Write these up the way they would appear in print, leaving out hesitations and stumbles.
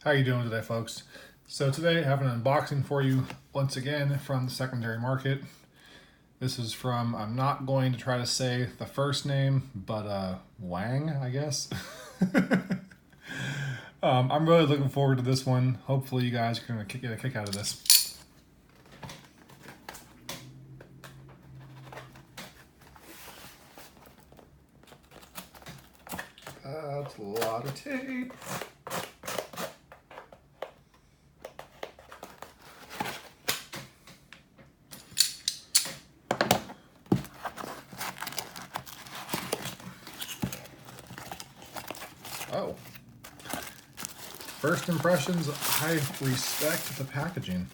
How you doing today, folks? So today I have an unboxing for you once again from the secondary market. This is from, I'm not going to try to say the first name, but Wang, I guess. I'm really looking forward to this one. Hopefully you guys are going to get a kick out of this. That's a lot of tape. Oh. First impressions, I respect the packaging.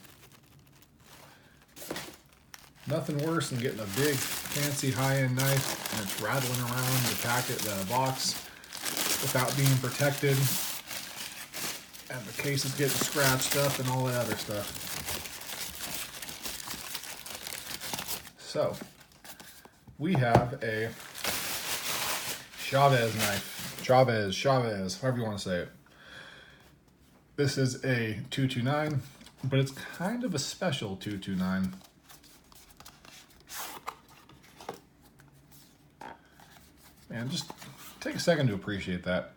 Nothing worse than getting a big, fancy, high-end knife and it's rattling around the box without being protected. And the case is getting scratched up and all that other stuff. So, we have a Chaves knife. Chaves, however you want to say it. This is a 229, but it's kind of a special 229. Man, just take a second to appreciate that.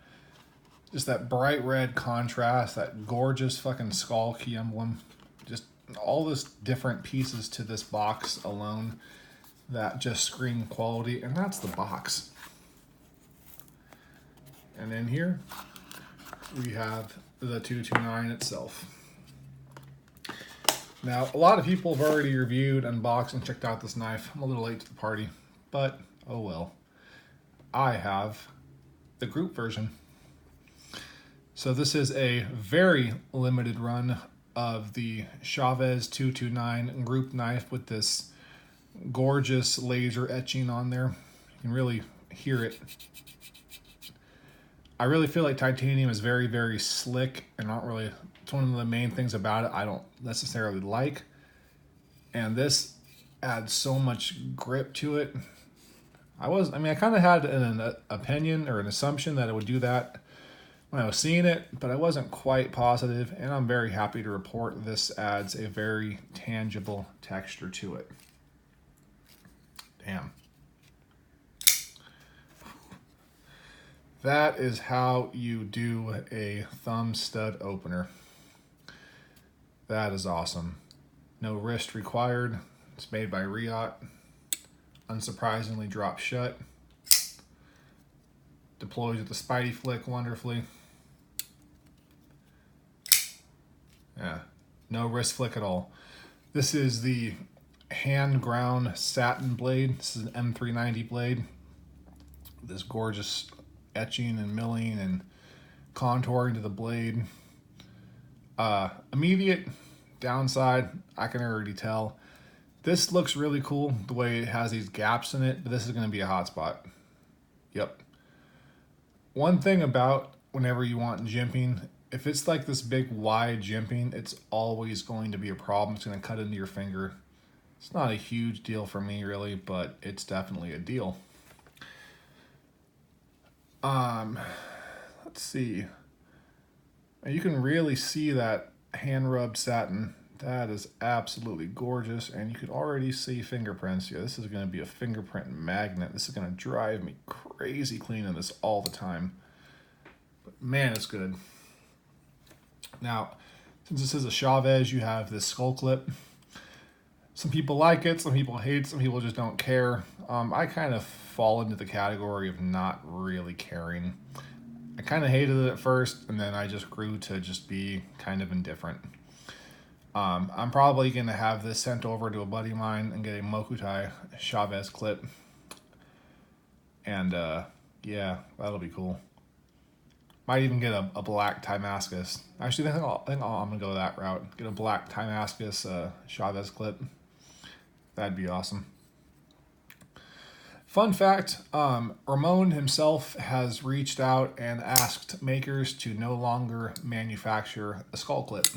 Just that bright red contrast, that gorgeous fucking skull key emblem. Just all this different pieces to this box alone that just scream quality, and that's the box. And in here, we have the 229 itself. Now, a lot of people have already reviewed, unboxed, and checked out this knife. I'm a little late to the party, but oh well. I have the group version. So this is a very limited run of the Chaves 229 group knife with this gorgeous laser etching on there. You can really hear it. I really feel like titanium is very, very slick and it's one of the main things about it I don't necessarily like. And this adds so much grip to it. I kind of had an opinion or an assumption that it would do that when I was seeing it, but I wasn't quite positive, and I'm very happy to report this adds a very tangible texture to it. Damn. That is how you do a thumb stud opener. That is awesome. No wrist required. It's made by Riot. Unsurprisingly drops shut. Deploys with the Spidey flick wonderfully. Yeah, no wrist flick at all. This is the hand ground satin blade. This is an M390 blade. This gorgeous etching and milling and contouring to the blade. Immediate downside, I can already tell. This looks really cool, the way it has these gaps in it, but this is going to be a hot spot. Yep. One thing about whenever you want jimping, if it's like this big wide jimping, it's always going to be a problem. It's going to cut into your finger. It's not a huge deal for me really, but it's definitely a deal. Let's see. You can really see that hand rubbed satin. That is absolutely gorgeous, and you can already see fingerprints. Yeah, this is going to be a fingerprint magnet. This is going to drive me crazy cleaning this all the time. But man, it's good. Now, since this is a Chaves, you have this skull clip. Some people like it, some people hate it, some people just don't care. I kind of fall into the category of not really caring. I kind of hated it at first, and then I just grew to just be kind of indifferent. I'm probably going to have this sent over to a buddy of mine and get a Mokutai Chaves clip. And yeah, that'll be cool. Might even get a black Timascus. Actually, I think I'm going to go that route. Get a black Timascus Chaves clip. That'd be awesome. Fun fact, Ramon himself has reached out and asked makers to no longer manufacture a skull clip,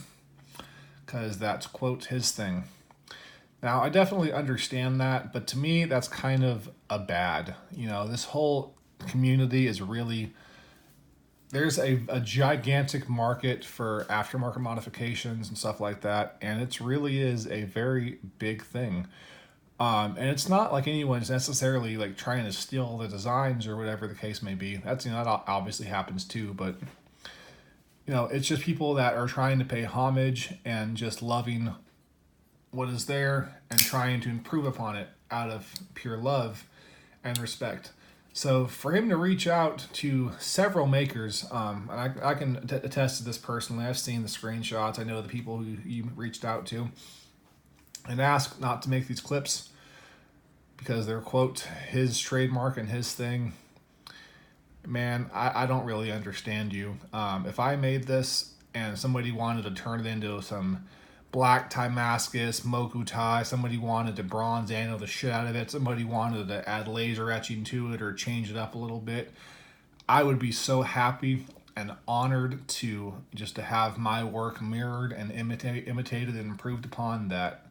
because that's, quote, his thing. Now, I definitely understand that, but to me, that's kind of a bad. You know, this whole community is really there's a gigantic market for aftermarket modifications and stuff like that, and it really is a very big thing. And it's not like anyone's necessarily like trying to steal the designs or whatever the case may be. That's, you know, that obviously happens too, but you know, it's just people that are trying to pay homage and just loving what is there and trying to improve upon it out of pure love and respect. So for him to reach out to several makers, and I can attest to this personally. I've seen the screenshots. I know the people who you reached out to, and asked not to make these clips because they're, quote, his trademark and his thing. Man, I don't really understand you. If I made this and somebody wanted to turn it into some black Timascus, Moku Tai, somebody wanted to bronze anno the shit out of it, somebody wanted to add laser etching to it or change it up a little bit, I would be so happy and honored to just to have my work mirrored and imitated and improved upon that.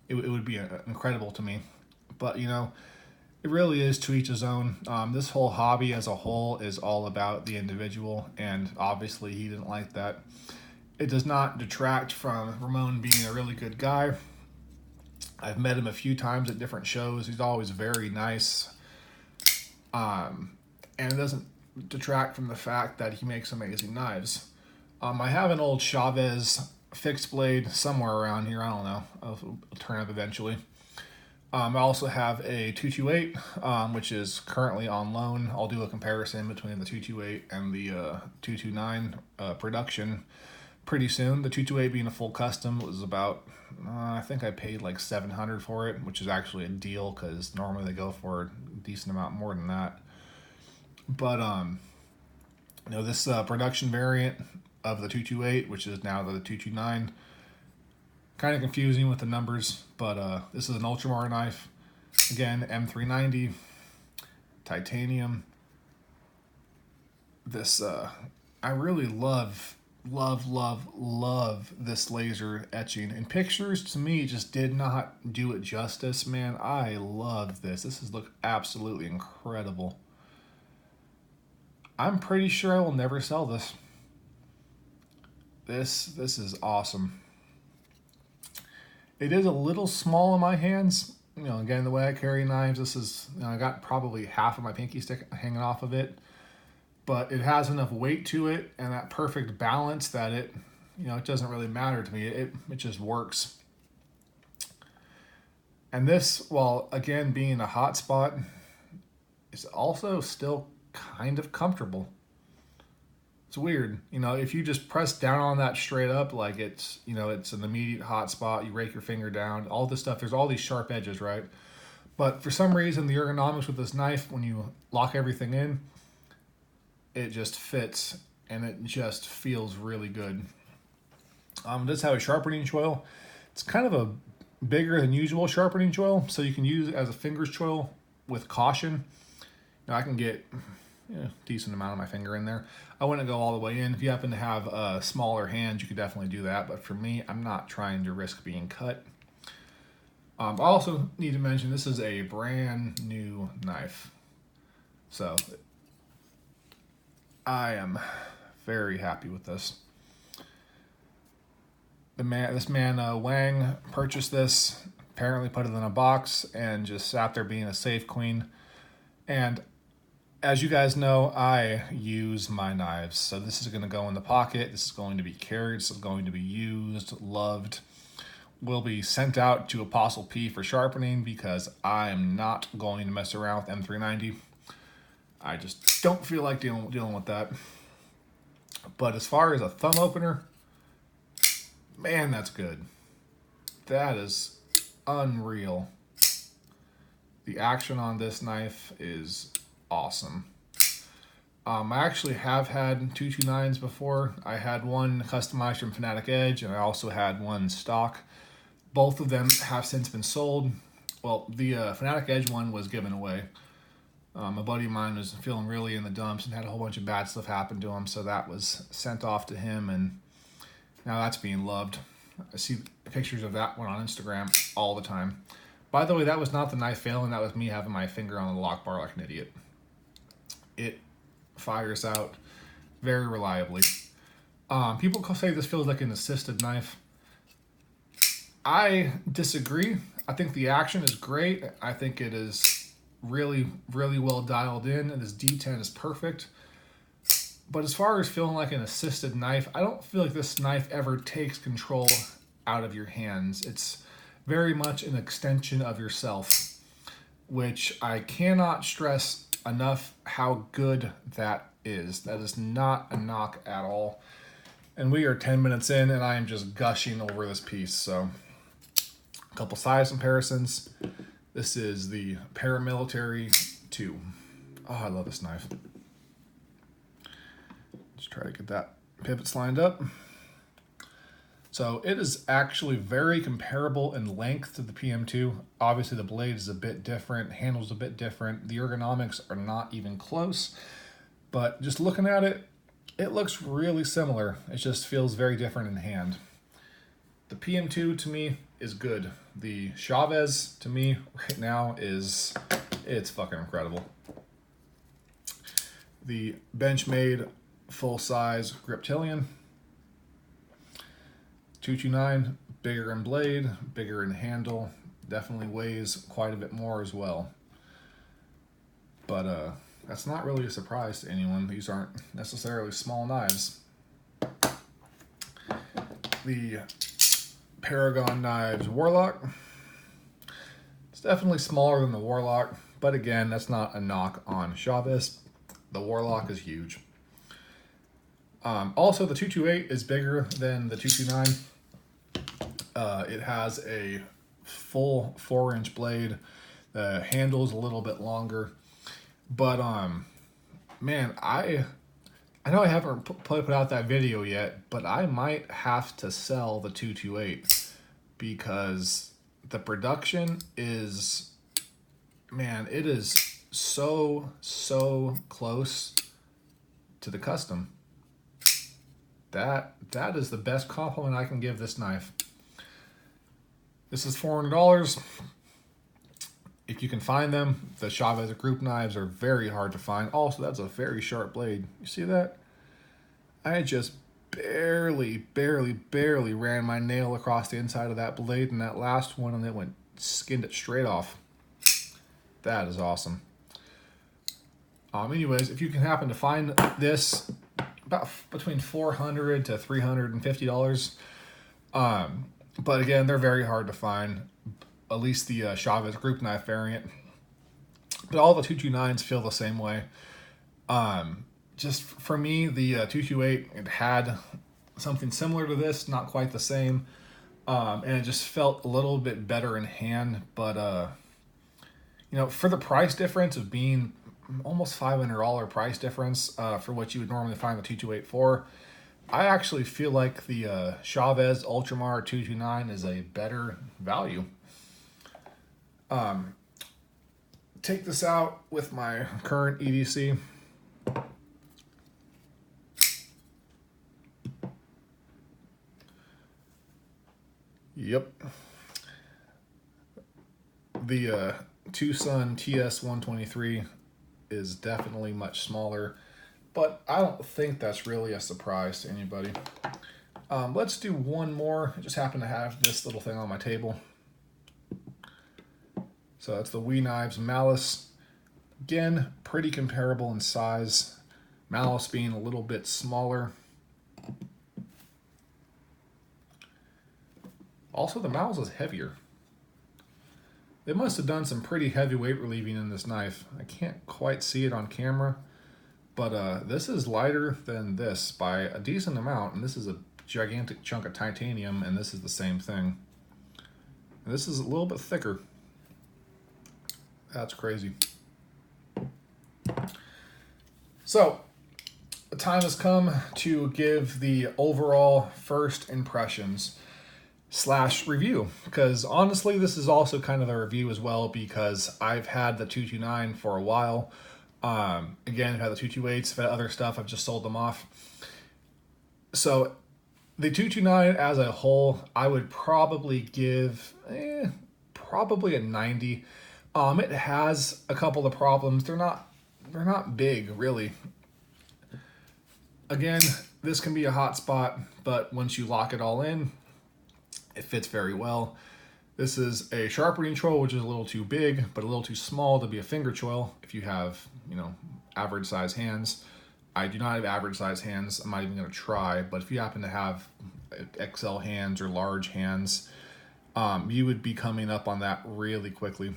It would be incredible to me. But, you know, it really is to each his own. This whole hobby as a whole is all about the individual, and obviously he didn't like that. It does not detract from Ramon being a really good guy. I've met him a few times at different shows. He's always very nice. And it doesn't detract from the fact that he makes amazing knives. I have an old Chaves fixed blade somewhere around here. I don't know. I'll turn up eventually. I also have a 228, which is currently on loan. I'll do a comparison between the 228 and the 229 production pretty soon. The 228 being a full custom was about, I think I paid like $700 for it, which is actually a deal because normally they go for a decent amount more than that. But you know, this production variant of the 228, which is now the 229, kind of confusing with the numbers, but this is an Ultramar knife. Again, M390, titanium. This, I really love this laser etching. And pictures, to me, just did not do it justice, man. I love this. This has looked absolutely incredible. I'm pretty sure I will never sell this. This is awesome. It is a little small in my hands. You know, again, the way I carry knives, this is, you know, I got probably half of my pinky stick hanging off of it. But it has enough weight to it and that perfect balance that it, you know, it doesn't really matter to me. It just works. And this, while again being a hot spot, is also still kind of comfortable. It's weird, you know, if you just press down on that straight up, like it's, you know, it's an immediate hot spot, you rake your finger down, all this stuff, there's all these sharp edges, right? But for some reason, the ergonomics with this knife, when you lock everything in, it just fits and it just feels really good. It does have a sharpening choil. It's kind of a bigger than usual sharpening choil, so you can use it as a fingers choil with caution. Now I can get a decent amount of my finger in there. I wouldn't go all the way in. If you happen to have smaller hands, you could definitely do that. But for me, I'm not trying to risk being cut. I also need to mention this is a brand new knife. So I am very happy with this. This man Wang purchased this, apparently put it in a box, and just sat there being a safe queen. And as you guys know, I use my knives. So this is going to go in the pocket. This is going to be carried. This is going to be used, loved. Will be sent out to Apostle P for sharpening because I am not going to mess around with M390. I just don't feel like dealing with that. But as far as a thumb opener, man, that's good. That is unreal. The action on this knife is awesome. I actually have had 229s before. I had one customized from Fanatic Edge, and I also had one stock. Both of them have since been sold. Well, the Fanatic Edge one was given away. A buddy of mine was feeling really in the dumps and had a whole bunch of bad stuff happen to him, so that was sent off to him, and now that's being loved. I see pictures of that one on Instagram all the time. By the way, that was not the knife failing, that was me having my finger on the lock bar like an idiot. It fires out very reliably. People say this feels like an assisted knife. I disagree. I think the action is great. I think it is really, really well dialed in, and this D10 is perfect. But as far as feeling like an assisted knife, I don't feel like this knife ever takes control out of your hands. It's very much an extension of yourself, which I cannot stress enough how good that is. That is not a knock at all. And we are 10 minutes in, and I am just gushing over this piece. So, a couple size comparisons. This is the Paramilitary 2. Oh, I love this knife. Let's try to get that pivots lined up. So it is actually very comparable in length to the PM2. Obviously the blade is a bit different, handle's a bit different. The ergonomics are not even close, but just looking at it, it looks really similar. It just feels very different in hand. The PM2 to me is good. The Chaves to me right now it's fucking incredible. The Benchmade full-size Griptilian. 229, bigger in blade, bigger in handle, definitely weighs quite a bit more as well. But that's not really a surprise to anyone. These aren't necessarily small knives. The Paragon Knives Warlock. It's definitely smaller than the Warlock, but again, that's not a knock on Chaves. The Warlock is huge. Also, the 228 is bigger than the 229. It has a full 4-inch blade. The handle is a little bit longer. But, man, I know I haven't put out that video yet, but I might have to sell the 228 because the production is, man, it is so close to the custom. That is the best compliment I can give this knife. This is $400. If you can find them, the Chaves group knives are very hard to find. Also, that's a very sharp blade. You see that? I just barely ran my nail across the inside of that blade in that last one, and it skinned it straight off. That is awesome. Anyways, if you can happen to find this, about between $400 to $350. But again, they're very hard to find, at least the Chaves group knife variant. But all the 229s feel the same way. Just for me, the 228, it had something similar to this, not quite the same. And it just felt a little bit better in hand. But, you know, for the price difference of being almost $500 price difference for what you would normally find the 228 for, I actually feel like the Chaves Ultramar 229 is a better value. Take this out with my current EDC. Yep. The Tucson TS123 is definitely much smaller, but I don't think that's really a surprise to anybody. Let's do one more. I just happen to have this little thing on my table. So that's the WE Knives Malice. Again, pretty comparable in size. Malice being a little bit smaller. Also, the Malice is heavier. They must have done some pretty heavy weight relieving in this knife. I can't quite see it on camera, but this is lighter than this by a decent amount, and this is a gigantic chunk of titanium, and this is the same thing. And this is a little bit thicker. That's crazy. So, the time has come to give the overall first impressions / review, because honestly this is also kind of a review as well, because I've had the 229 for a while. Again, I've had the 228s, I've had other stuff, I've just sold them off. So the 229 as a whole, I would probably give probably a 90. It has a couple of problems. They're not big really. again, this can be a hot spot, but once you lock it all in, it fits very well. This is a sharpening choil, which is a little too big, but a little too small to be a finger choil if you have, average size hands. I do not have average size hands. I'm not even going to try, but if you happen to have XL hands or large hands, you would be coming up on that really quickly.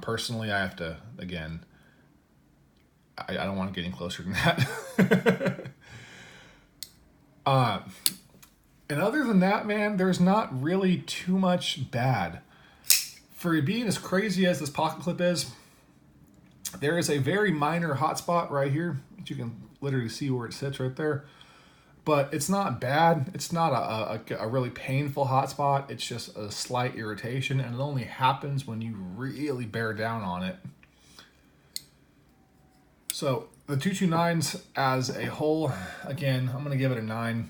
Personally, I have to, again, I don't want to get any closer than that. And other than that, man, there's not really too much bad. For being as crazy as this pocket clip is, there is a very minor hotspot right here. You can literally see where it sits right there. But it's not bad. It's not a really painful hotspot. It's just a slight irritation, and it only happens when you really bear down on it. So the 229s as a whole, again, I'm going to give it a 9.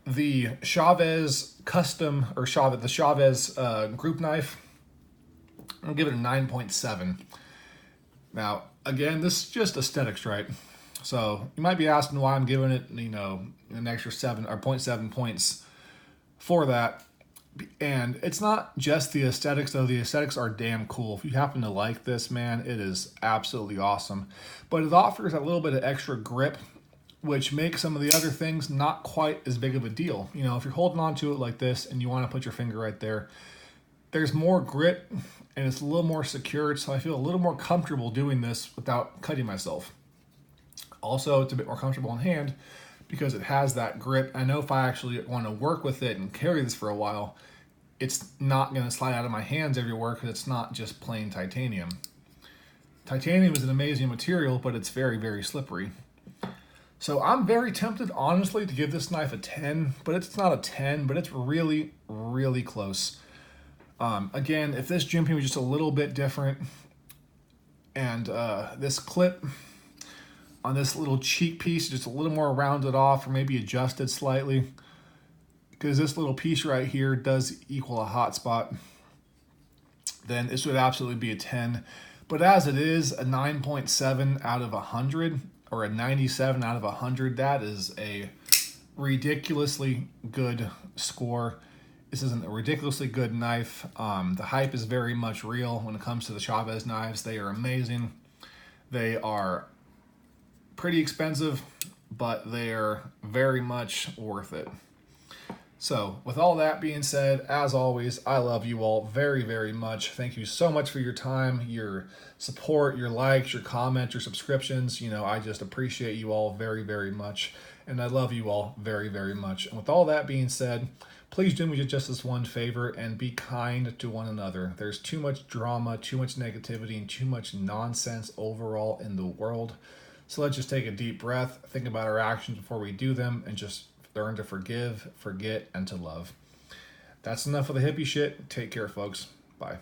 The Chaves custom, or Chaves, the Chaves group knife, I'm going to give it a 9.7. Now, again, this is just aesthetics, right? So you might be asking why I'm giving it, an extra 7 or 0.7 points for that. And it's not just the aesthetics, though. The aesthetics are damn cool. If you happen to like this, man, it is absolutely awesome. But it offers a little bit of extra grip, which makes some of the other things not quite as big of a deal. If you're holding on to it like this and you want to put your finger right there, there's more grip and it's a little more secured, so I feel a little more comfortable doing this without cutting myself. Also, it's a bit more comfortable in hand because it has that grip. I know if I actually want to work with it and carry this for a while, it's not going to slide out of my hands everywhere because it's not just plain titanium. Titanium is an amazing material, but it's very, very slippery. So I'm very tempted, honestly, to give this knife a 10, but it's not a 10, but it's really, really close. Again, if this jimping was just a little bit different, and this clip on this little cheek piece just a little more rounded off or maybe adjusted slightly, because this little piece right here does equal a hot spot, then this would absolutely be a 10. But as it is, a 9.7 out of 100 or a 97 out of 100, that is a ridiculously good score. This isn't a ridiculously good knife. The hype is very much real when it comes to the Chaves knives. They are amazing. They are pretty expensive, but they're very much worth it. So with all that being said, as always, I love you all very, very much. Thank you so much for your time, your support, your likes, your comments, your subscriptions. I just appreciate you all very, very much. And I love you all very, very much. And with all that being said, please do me just this one favor and be kind to one another. There's too much drama, too much negativity, and too much nonsense overall in the world. So let's just take a deep breath, think about our actions before we do them, and just learn to forgive, forget, and to love. That's enough of the hippie shit. Take care, folks. Bye.